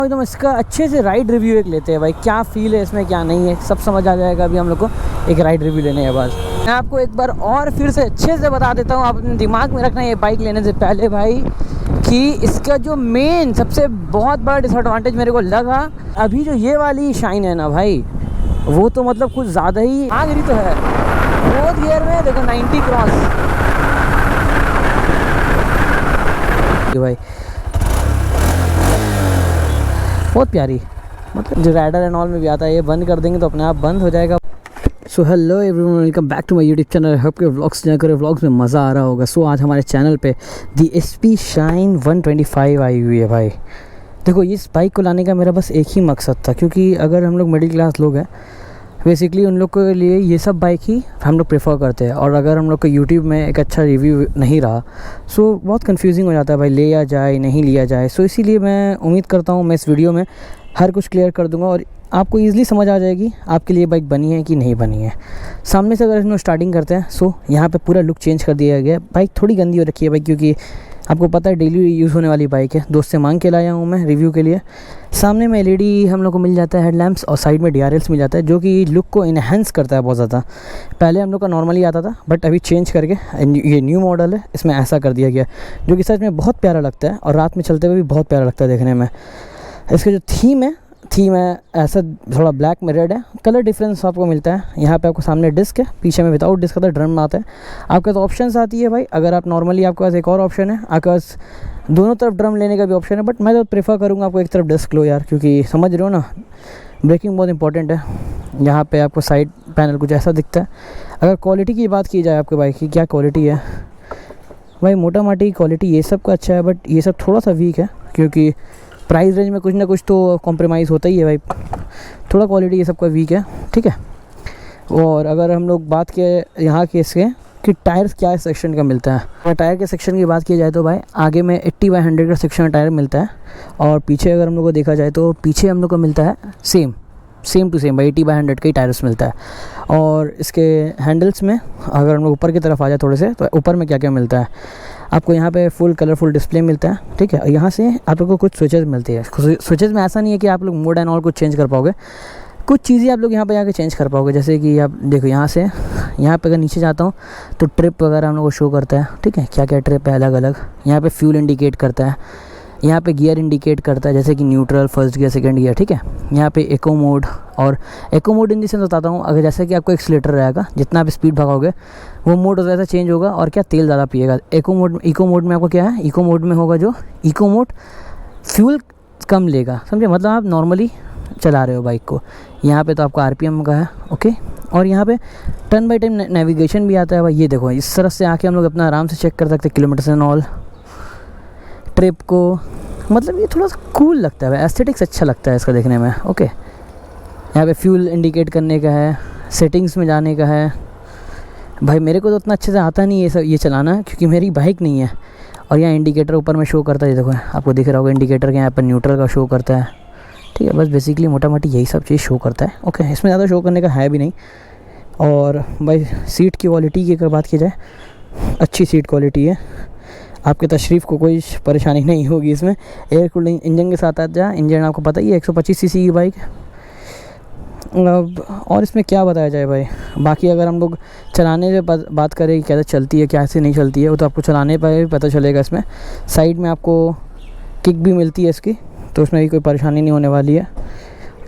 एकदम इसका अच्छे से राइड रिव्यू एक लेते हैं भाई, क्या फील है इसमें क्या नहीं है सब समझ आ जाएगा अभी हम लोग को एक राइड रिव्यू लेने के बाद। मैं आपको एक बार और फिर से अच्छे से बता देता हूँ, आप अपने दिमाग में रखना ये बाइक लेने से पहले भाई कि इसका जो मेन सबसे बहुत बड़ा डिसएडवांटेज मेरे को लगा, अभी जो ये वाली शाइन है ना भाई वो तो मतलब कुछ ज़्यादा ही आ रही तो है। 4th गियर में देखो 90 क्रॉस भाई, बहुत प्यारी, मतलब जो राइडर एंड ऑल में भी आता है। ये बंद कर देंगे तो अपने आप बंद हो जाएगा। So hello everyone, welcome back to my YouTube channel. Hope के व्लॉग्स जाकर व्लॉग्स में मज़ा आ रहा होगा। सो आज हमारे चैनल पे दी SP शाइन 125 आई हुई है भाई। देखो इस बाइक को लाने का मेरा बस एक ही मकसद था, क्योंकि अगर हम लोग मिडिल क्लास लोग हैं बेसिकली उन लोग के लिए ये सब बाइक ही हम लोग प्रेफर करते हैं। और अगर हम लोग को यूट्यूब में एक अच्छा रिव्यू नहीं रहा सो बहुत कंफ्यूजिंग हो जाता है भाई, लिया जाए नहीं लिया जाए। सो इसीलिए मैं उम्मीद करता हूँ मैं इस वीडियो में हर कुछ क्लियर कर दूंगा और आपको ईज़िली समझ आ जाएगी आपके लिए बाइक बनी है कि नहीं बनी है। सामने से अगर हम लोग स्टार्टिंग करते हैं सो यहाँ पे पूरा लुक चेंज कर दिया गया है। बाइक थोड़ी गंदी हो रखी है भाई, क्योंकि आपको पता है डेली यूज़ होने वाली बाइक है। दोस्त से मांग के लाया हूँ मैं रिव्यू के लिए। सामने में LED हम लोग को मिल जाता है हेडलैम्प्स, और साइड में DRLs मिल जाता है जो कि लुक को इन्हेंस करता है बहुत ज़्यादा। पहले हम लोग का नॉर्मली आता था बट अभी चेंज करके ये न्यू मॉडल है, इसमें ऐसा कर दिया गया जो कि सच में बहुत प्यारा लगता है और रात में चलते हुए भी बहुत प्यारा लगता है देखने में। इसका जो थीम है ऐसा थोड़ा ब्लैक में रेड है, कलर डिफरेंस आपको मिलता है। यहाँ पे आपको सामने डिस्क है, पीछे में विदाउट डिस्क आता है, ड्रम में आता है। आपके तो ऑप्शंस आती है भाई, अगर आप नॉर्मली आपके पास एक और ऑप्शन है, आपके पास दोनों तरफ ड्रम लेने का भी ऑप्शन है, बट मैं तो प्रेफर करूँगा आपको एक तरफ डिस्क लो यार, क्योंकि समझ रहे हो ना ब्रेकिंग बहुत इंपॉर्टेंट है। यहाँ पर आपको साइड पैनल कुछ ऐसा दिखता है। अगर क्वालिटी की बात की जाए आपके बाइक की क्या क्वालिटी है भाई, मोटा माटी क्वालिटी ये सब का अच्छा है, बट ये सब थोड़ा सा वीक है क्योंकि प्राइस रेंज में कुछ ना कुछ तो कॉम्प्रोमाइज़ होता ही है भाई। थोड़ा क्वालिटी ये सबका वीक है, ठीक है। और अगर हम लोग बात किए यहाँ के इसके कि टायर्स क्या सेक्शन का मिलता है, और टायर के सेक्शन की बात की जाए तो भाई आगे में 80/100 का सेक्शन टायर मिलता है, और पीछे अगर हम लोग को देखा जाए तो पीछे हम लोग को मिलता है सेम टू सेम भाई 80/100 का ही टायर्स मिलता है। और इसके हैंडल्स में अगर हम लोग ऊपर की तरफ आ जाए थोड़े से, तो ऊपर में क्या क्या मिलता है आपको, यहाँ पे फुल कलरफुल डिस्प्ले मिलता है, ठीक है। यहाँ से आप लोग को कुछ स्विचेस मिलती है। स्विचेस में ऐसा नहीं है कि आप लोग मोड एंड ऑल कुछ चेंज कर पाओगे, कुछ चीज़ें आप लोग यहाँ पे जाके चेंज कर पाओगे। जैसे कि आप देखो यहाँ पे अगर नीचे जाता हूँ तो ट्रिप वगैरह हम लोग को शो करता है, ठीक है, क्या क्या ट्रिप है अलग अलग। यहाँ पे फ्यूल इंडिकेट करता है, यहाँ पे गियर इंडिकेट करता है जैसे कि neutral, first gear, second gear, ठीक है। यहाँ पे इको मोड, और इको मोड इन सेंस बताता हूँ, अगर जैसे कि आपको एक्सीलेटर रहेगा जितना आप स्पीड भगाओगे वो मोड वैसा चेंज होगा, और क्या तेल ज़्यादा पिएगा। इको मोड में आपको क्या है, इको मोड में होगा जो इको मोड फ्यूल कम लेगा, समझे, मतलब आप नॉर्मली चला रहे हो बाइक को। यहाँ पे तो आपका RPM का है, ओके। और यहाँ पे टर्न बाई टाइम नेविगेशन भी आता है भाई। ये देखो इस तरह से आके हम लोग अपना आराम से चेक कर सकते हैं किलोमीटर्स एंड ऑल, ट्रिप को, मतलब ये थोड़ा सा कूल लगता है भाई, एस्थेटिक्स अच्छा लगता है इसका देखने में, ओके। यहाँ पे फ्यूल इंडिकेट करने का है, सेटिंग्स में जाने का है। भाई मेरे को तो उतना अच्छे से आता नहीं है ये चलाना, क्योंकि मेरी बाइक नहीं है। और यहाँ इंडिकेटर ऊपर में शो करता है, ये देखो आपको दिख रहा होगा इंडिकेटर के यहाँ पर न्यूट्रल का शो करता है, ठीक है। बस बेसिकली मोटा मोटी यही सब चीज़ शो करता है, ओके। इसमें ज़्यादा शो करने का है भी नहीं। और भाई सीट की क्वालिटी की अगर बात की जाए, अच्छी सीट क्वालिटी है, आपके तशरीफ़ को कोई परेशानी नहीं होगी। इसमें एयर कूल्ड इंजन के साथ आता है। इंजन आपको पता ही है 125 सीसी की बाइक है। अब और इसमें क्या बताया जाए भाई, बाकी अगर हम लोग चलाने से बात करें कि कैसे चलती है कैसे नहीं चलती है, वो तो आपको चलाने पर भी पता चलेगा। इसमें साइड में आपको किक भी मिलती है इसकी, तो उसमें भी कोई परेशानी नहीं होने वाली है।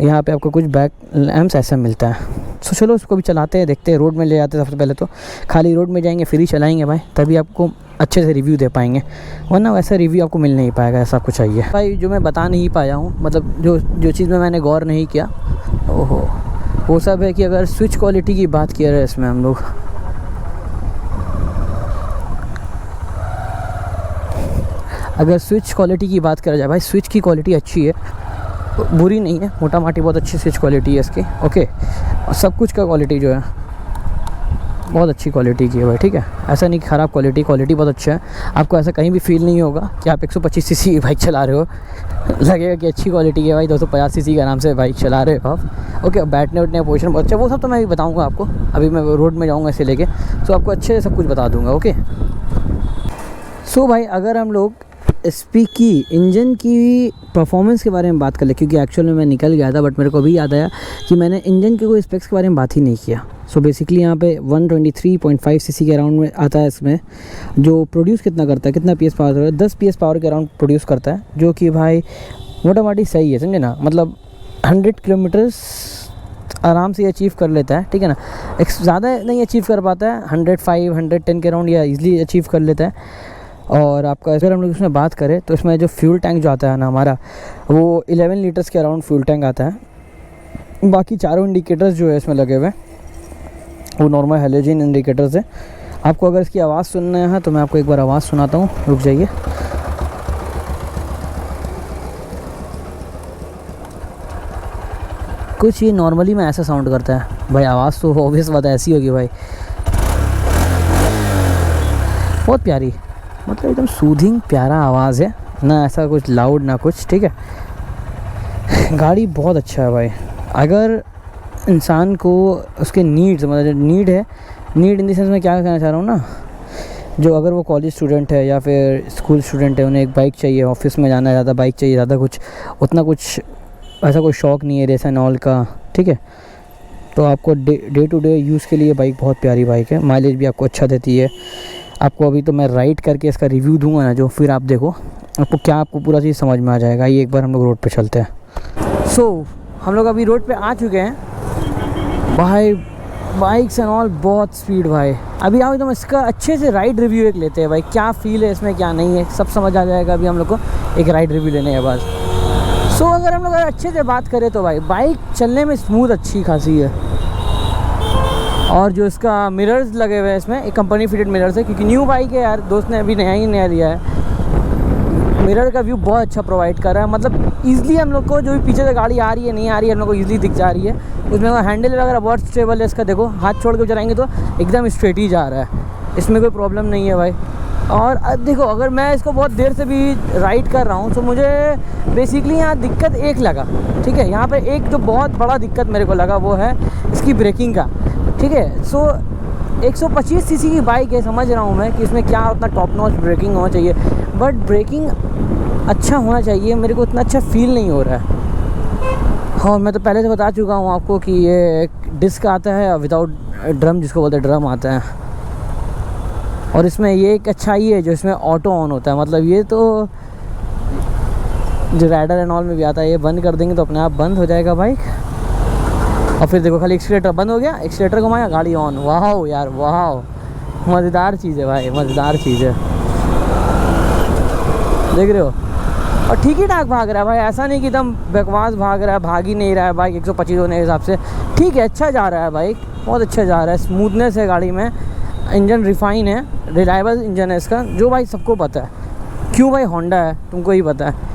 यहाँ पे आपको कुछ बैक लैम्प्स ऐसा मिलता है। तो चलो उसको भी चलाते हैं, देखते हैं। रोड में ले जाते हैं सबसे पहले, तो खाली रोड में जाएंगे फिर ही चलाएंगे भाई, तभी आपको अच्छे से रिव्यू दे पाएंगे, वरना वैसा रिव्यू आपको मिल नहीं पाएगा। ऐसा आपको चाहिए भाई जो मैं बता नहीं पाया हूँ, मतलब जो चीज़ में मैंने गौर नहीं किया, ओहो, वो सब है कि अगर स्विच क्वालिटी की बात किया रहे इसमें हम लोग, अगर स्विच क्वालिटी की बात करा जाए भाई, स्विच की क्वालिटी अच्छी है, बुरी नहीं है, मोटा माटी बहुत अच्छी स्विच क्वालिटी है इसकी, ओके। और सब कुछ का क्वालिटी जो है बहुत अच्छी क्वालिटी की है भाई, ठीक है। ऐसा नहीं कि ख़राब क्वालिटी बहुत अच्छा है। आपको ऐसा कहीं भी फील नहीं होगा कि आप 125 सीसी की बाइक चला रहे हो, लगेगा कि अच्छी क्वालिटी है भाई, 250 सीसी के आराम से बाइक चला रहे हो आप, ओके। बैठने उठने का पोजीशन बहुत अच्छा, वो सब तो मैं भी बताऊँगा आपको। अभी मैं रोड में जाऊँगा इसे लेके, तो आपको अच्छे से सब कुछ बता दूँगा, ओके। सो भाई अगर हम लोग एसपी की इंजन की परफॉर्मेंस के बारे में बात कर ले, क्योंकि एक्चुअल में मैं निकल गया था, बट मेरे को अभी याद आया कि मैंने इंजन के कोई स्पेक्स के बारे में बात ही नहीं किया। सो बेसिकली यहाँ पे 123.5 सीसी के अराउंड में आता है इसमें, जो प्रोड्यूस कितना करता है, कितना पीएस पावर, 10 पीएस पावर के अराउंड प्रोड्यूस करता है, जो कि भाई मोटा मोटी सही है, समझे ना। मतलब 100 किलोमीटर्स आराम से अचीव कर लेता है, ठीक है ना। ज़्यादा नहीं अचीव कर पाता है, 105 110 के अराउंड या ईज़िली अचीव कर लेता है। और आपका अगर हम लोग इसमें बात करें तो इसमें जो फ्यूल टैंक जो आता है ना हमारा, वो 11 लीटर्स के अराउंड फ्यूल टैंक आता है। बाकी चारों इंडिकेटर्स जो है इसमें लगे हुए हैं वो नॉर्मल हैलोजन इंडिकेटर्स है। आपको अगर इसकी आवाज़ सुनना है तो मैं आपको एक बार आवाज़ सुनाता हूँ, रुक जाइए। कुछ ये नॉर्मली में ऐसा साउंड करता है भाई, आवाज़ तो ऑब्वियस बात ऐसी होगी भाई, बहुत प्यारी, मतलब एकदम सूदिंग प्यारा आवाज़ है ना, ऐसा कुछ लाउड ना कुछ, ठीक है। गाड़ी बहुत अच्छा है भाई। अगर इंसान को उसके नीड्स, मतलब जो नीड है, नीड इन द सेंस में क्या कहना चाह रहा हूँ ना, जो अगर वो कॉलेज स्टूडेंट है या फिर स्कूल स्टूडेंट है, उन्हें एक बाइक चाहिए, ऑफिस में जाना है, ज़्यादा बाइक चाहिए, ज़्यादा कुछ उतना कुछ ऐसा कोई शौक़ नहीं है रेस एंड ऑल का, ठीक है, तो आपको डे टू डे यूज़ के लिए बाइक बहुत प्यारी बाइक है। माइलेज भी आपको अच्छा देती है। आपको अभी तो मैं राइड करके इसका रिव्यू दूंगा ना, जो फिर आप देखो आपको पूरा चीज़ समझ में आ जाएगा। ये एक बार हम लोग रोड पे चलते हैं। सो हम लोग अभी रोड पे आ चुके हैं भाई, बाइक्स एंड ऑल बहुत स्पीड भाई। अभी आओ तो इसका अच्छे से राइड रिव्यू एक लेते हैं भाई, क्या फ़ील है इसमें, क्या नहीं है, सब समझ आ जाएगा अभी हम लोग को एक राइड रिव्यू लेने के बाद। सो अगर हम लोग अच्छे से बात करें तो भाई बाइक चलने में स्मूथ अच्छी खासी है। और जो इसका मिरर्स लगे हुए हैं इसमें, एक कंपनी फिटेड मिरर्स है, क्योंकि न्यू बाइक है यार, दोस्त ने अभी नया लिया है। मिरर का व्यू बहुत अच्छा प्रोवाइड कर रहा है, मतलब ईज़िली हम लोग को जो भी पीछे से गाड़ी आ रही है नहीं आ रही है हम लोग को ईज़िली दिख जा रही है। उसमें हैंडल वगैरह बहुत स्टेबल है इसका, देखो हाथ छोड़ के चलाएंगे तो एकदम स्ट्रेट ही जा रहा है, इसमें कोई प्रॉब्लम नहीं है भाई। और अब देखो अगर मैं इसको बहुत देर से भी राइड कर रहा हूँ तो मुझे बेसिकली यहाँ दिक्कत एक लगा, ठीक है, यहाँ पे एक जो बहुत बड़ा दिक्कत मेरे को लगा वो है इसकी ब्रेकिंग का, ठीक है। सो 125 सीसी की बाइक है, समझ रहा हूँ मैं कि इसमें क्या उतना टॉप नॉच ब्रेकिंग होना चाहिए, बट ब्रेकिंग अच्छा होना चाहिए, मेरे को उतना अच्छा फील नहीं हो रहा है। हाँ, मैं तो पहले से बता चुका हूँ आपको कि ये एक डिस्क आता है विदाउट ड्रम, जिसको बोलते हैं ड्रम आता है। और इसमें ये एक अच्छाई है जो इसमें ऑटो ऑन होता है, मतलब ये तो जो राइडर एंड ऑल में भी आता है, ये बंद कर देंगे तो अपने आप बंद हो जाएगा बाइक। और फिर देखो खाली एक्सीलेटर बंद हो गया, एक्सीलेटर घुमाया, गाड़ी ऑन। वाह यार वाह, मज़ेदार चीज़ है भाई, मज़ेदार चीज़ है, देख रहे हो। और ठीक ही ठाक भाग रहा है भाई, ऐसा नहीं कि एकदम बकवास भाग रहा है, भाग ही नहीं रहा है बाइक 125 होने के हिसाब से, ठीक है, अच्छा जा रहा है बाइक, बहुत अच्छा जा रहा है, स्मूथनेस है गाड़ी में, इंजन रिफाइन है, रिलायबल इंजन है इसका, जो भाई सबको पता है, क्यों भाई होंडा है तुमको ही पता है।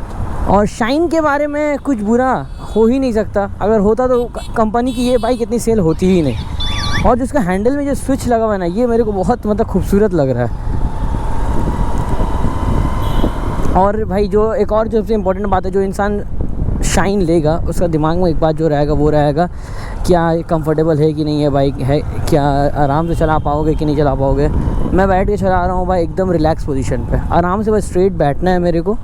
और शाइन के बारे में कुछ बुरा हो ही नहीं सकता, अगर होता तो कंपनी की ये बाइक इतनी सेल होती ही नहीं। और जिसका हैंडल में जो स्विच लगा हुआ है ना, ये मेरे को बहुत मतलब खूबसूरत लग रहा है। और भाई जो एक और जो सबसे इम्पोर्टेंट बात है, जो इंसान शाइन लेगा उसका दिमाग में एक बात जो रहेगा वो रहेगा, क्या कंफर्टेबल है कि नहीं है बाइक, है क्या आराम से चला पाओगे कि नहीं चला पाओगे। मैं बैठ के चला रहा हूँ भाई एकदम रिलैक्स पोजीशन पे, आराम से बस स्ट्रेट बैठना है मेरे को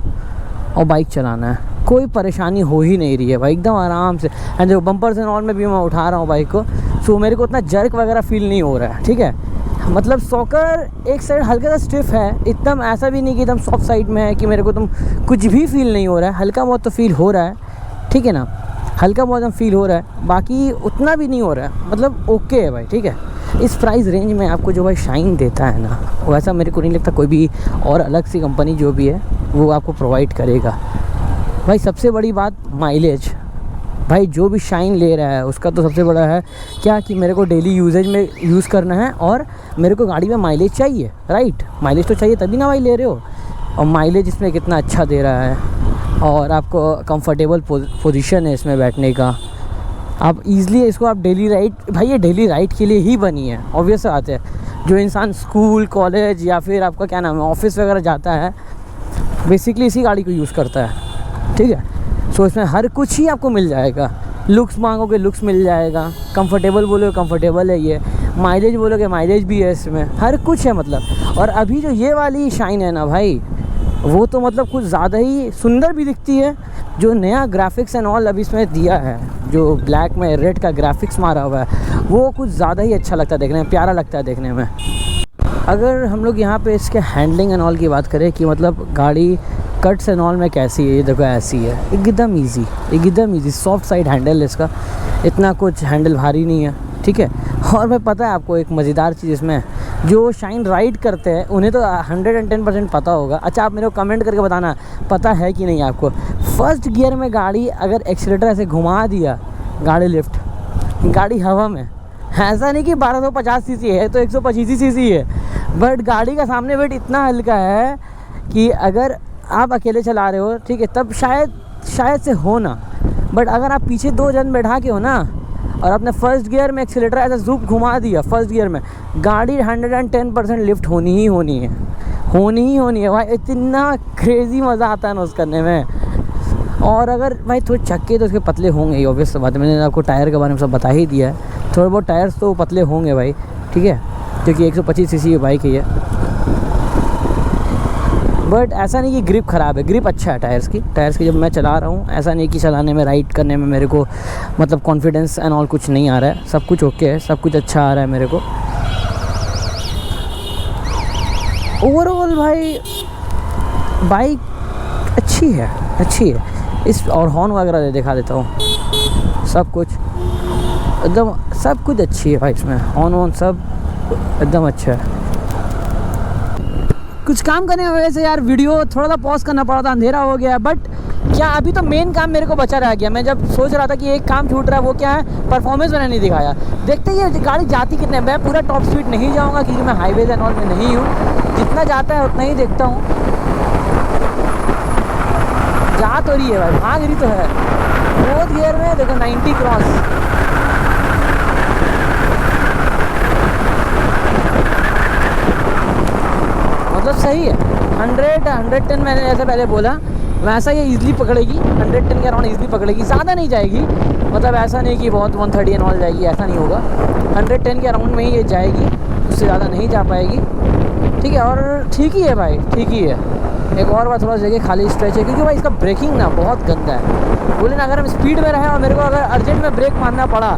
और बाइक चलाना है, कोई परेशानी हो ही नहीं रही है भाई, एकदम आराम से। एंड जो बम्पर्स एंड ऑल में भी मैं उठा रहा हूँ बाइक को, सो मेरे को उतना जर्क वगैरह फील नहीं हो रहा है, ठीक है। मतलब सॉकर एक साइड हल्का सा स्टिफ है, एकदम ऐसा भी नहीं कि एकदम सॉफ्ट साइड में है कि मेरे को तुम कुछ भी फील नहीं हो रहा है, हल्का बहुत तो फील हो रहा है, ठीक है ना, हल्का बहुत फील हो रहा है, बाकी उतना भी नहीं हो रहा है, मतलब ओके है भाई, ठीक है। इस प्राइस रेंज में आपको जो भाई शाइन देता है ना, वैसा मेरे को नहीं लगता कोई भी और अलग सी कंपनी जो भी है वो आपको प्रोवाइड करेगा भाई। सबसे बड़ी बात माइलेज, भाई जो भी शाइन ले रहा है उसका तो सबसे बड़ा है क्या कि मेरे को डेली यूजेज में यूज़ करना है और मेरे को गाड़ी में माइलेज चाहिए, राइट, माइलेज तो चाहिए तभी ना भाई ले रहे हो। और माइलेज इसमें कितना अच्छा दे रहा है, और आपको कंफर्टेबल पोजीशन है इसमें बैठने का, आप इजीली इसको आप डेली राइड, भाई ये डेली राइड के लिए ही बनी है, ऑब्वियस बात है। जो इंसान स्कूल कॉलेज या फिर आपका क्या नाम है ऑफिस वगैरह जाता है, बेसिकली इसी गाड़ी को यूज़ करता है, ठीक है। सो इसमें हर कुछ ही आपको मिल जाएगा, लुक्स मांगोगे लुक्स मिल जाएगा, कंफर्टेबल बोलोगे कंफर्टेबल है ये, माइलेज बोलोगे माइलेज भी है इसमें, हर कुछ है मतलब। और अभी जो ये वाली शाइन है ना भाई, वो तो मतलब कुछ ज़्यादा ही सुंदर भी दिखती है। जो नया ग्राफिक्स एंड ऑल अभी इसमें दिया है, जो ब्लैक में रेड का ग्राफिक्स मारा हुआ है, वो कुछ ज़्यादा ही अच्छा लगता है देखने में, प्यारा लगता है देखने में। अगर हम लोग यहाँ पे इसके हैंडलिंग एंड ऑल की बात करें कि मतलब गाड़ी कट्स एंड ऑल में कैसी है, ये देखो ऐसी है, एकदम ईजी सॉफ्ट साइड हैंडल है इसका, इतना कुछ हैंडल भारी नहीं है, ठीक है। और मैं पता है आपको एक मज़ेदार चीज़ इसमें, जो शाइन राइड करते हैं उन्हें तो 110% पता होगा। अच्छा, आप मेरे को कमेंट करके बताना पता है कि नहीं आपको। फर्स्ट गियर में गाड़ी अगर एक्सीलेटर ऐसे घुमा दिया, गाड़ी लिफ्ट, गाड़ी हवा में, ऐसा नहीं कि 1250 सीसी है तो 125 सीसी है, बट गाड़ी का सामने वेट इतना हल्का है कि अगर आप अकेले चला रहे हो, ठीक है, तब शायद से हो ना, बट अगर आप पीछे 2 जन बैठा के हो ना और आपने फर्स्ट गियर में एक्सीलेटर ऐसा ज़ूप घुमा दिया फर्स्ट गियर में, गाड़ी 110% लिफ्ट होनी ही होनी है भाई। इतना क्रेज़ी मज़ा आता है ना उस करने में। और अगर भाई थोड़े चक्के तो उसके पतले होंगे ही, ऑब्वियस बात है, मैंने आपको टायर के बारे में सब बता ही दिया है, थोड़े बहुत टायर्स तो पतले होंगे भाई, ठीक है, क्योंकि 125 सीसी की बाइक है, बट ऐसा नहीं कि ग्रिप ख़राब है, ग्रिप अच्छा है टायर्स की जब मैं चला रहा हूँ, ऐसा नहीं कि चलाने में राइड करने में मेरे को मतलब कॉन्फिडेंस एंड ऑल कुछ नहीं आ रहा है, सब कुछ ओके है, सब कुछ अच्छा आ रहा है मेरे को। ओवरऑल भाई बाइक अच्छी है। इस और हॉर्न वगैरह दिखा देता हूँ, सब कुछ अच्छी है भाई, इसमें हॉर्न सब एकदम अच्छा है। कुछ काम करने की वजह से यार वीडियो थोड़ा सा पॉज करना पड़ा था, अंधेरा हो गया, बट क्या अभी तो मेन काम मेरे को बचा रह गया। मैं जब सोच रहा था कि एक काम छूट रहा है, वो क्या है, परफॉर्मेंस मैंने नहीं दिखाया। देखते ही ये गाड़ी जाती कितने, मैं पूरा टॉप स्पीड नहीं जाऊँगा क्योंकि मैं हाईवेज एंड ऑल में नहीं हूँ, जितना जाता है उतना ही देखता हूँ। जा तो रही है भाई, भाग रही तो है, 4th गियर में देखो 90 क्रॉस, मतलब सही है। 110 मैंने जैसे पहले बोला वैसा ये ईज़िली पकड़ेगी, 110 के अराउंड ईज़िली पकड़ेगी, ज़्यादा नहीं जाएगी, मतलब ऐसा नहीं कि बहुत 130 एंड ऑल जाएगी, ऐसा नहीं होगा, 110 के अराउंड में ही ये जाएगी, उससे ज़्यादा नहीं जा पाएगी, ठीक है। और ठीक ही है भाई, ठीक ही है। एक और बात, थोड़ा जगह खाली स्ट्रेच है क्योंकि भाई इसका ब्रेकिंग ना बहुत गंदा है। बोले ना अगर हम स्पीड में रहे और मेरे को अगर अर्जेंट में ब्रेक मारना पड़ा,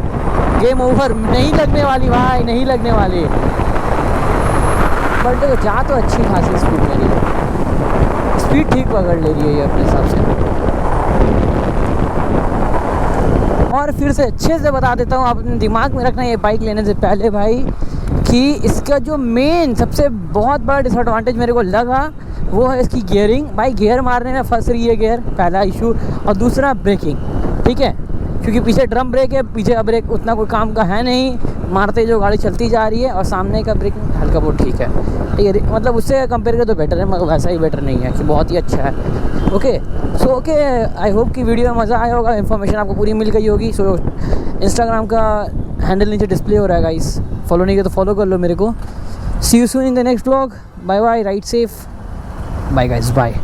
गेम ओवर, नहीं लगने वाली भाई, नहीं लगने वाली। बट देखो जा तो अच्छी खासी स्पीड में रही है, स्पीड ठीक पकड़ ले रही है ये अपने हिसाब से। और फिर से अच्छे से बता देता हूँ, आप अपने दिमाग में रखना ये बाइक लेने से पहले भाई, कि इसका जो मेन सबसे बहुत बड़ा डिसएडवांटेज मेरे को लगा वो है इसकी गियरिंग। भाई गियर मारने में फंस रही है गियर, पहला इशू, और दूसरा ब्रेकिंग, ठीक है, क्योंकि पीछे ड्रम ब्रेक है, पीछे का ब्रेक उतना कोई काम का है नहीं, मारते जो गाड़ी चलती जा रही है, और सामने का ब्रेकिंग हल्का बहुत ठीक है, ठीक है, मतलब उससे कंपेयर कर तो बेटर है, मगर वैसा ही बेटर नहीं है कि बहुत ही अच्छा है। Okay, so okay, I hope कि वीडियो में मज़ा आया होगा, इन्फॉर्मेशन आपको पूरी मिल गई होगी। सो इंस्टाग्राम का हैंडल नीचे डिस्प्ले हो रहा है गाइस, फॉलो नहीं किया तो फॉलो कर लो मेरे को। See you soon in the next vlog, bye bye, ride safe, bye guys, bye.